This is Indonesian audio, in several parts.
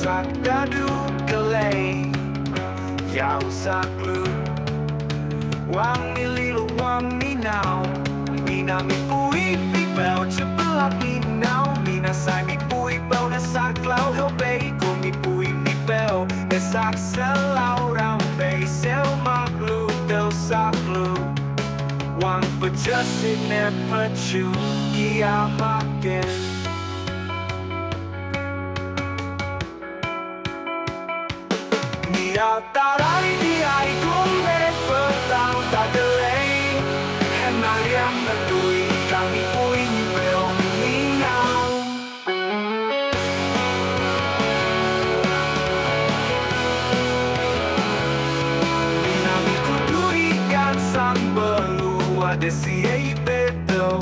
sakta jukelei Yau saklu Wang mililu wang minau Mina mi pui mi bau cepelat minau Mina sai mi pui bau na sak lau heo bei Ku mi pui mi bau na sak selau rau bei Sel maklu del saklu Wang pejasit ne pecu Kia makin Nia tarai di ai kumbe petang tak delay Henaria lebui kami pui bel minau Minami kudu ikan sang belua desi ei beto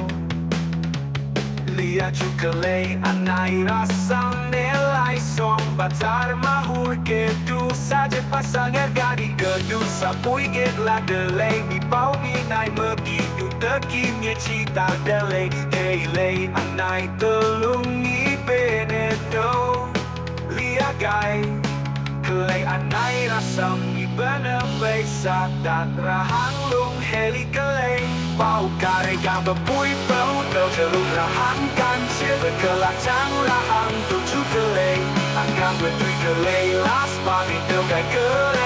Lia jukelei anai rasang nelai song Batar mahur kedu saja pasang ergadi Gedu sapui get la delay Mi pau minai begitu tekimnya cita delay Heilei anai telungi benedo Lia gai Kelei anai rasang mi benebei sakta rahang lung heli kelei Pau kare gambar pui bau Tau telung rahang kan Sila kelak cang rahang tu jukelei Anggang berdui kelei Las pagi tau kai kelei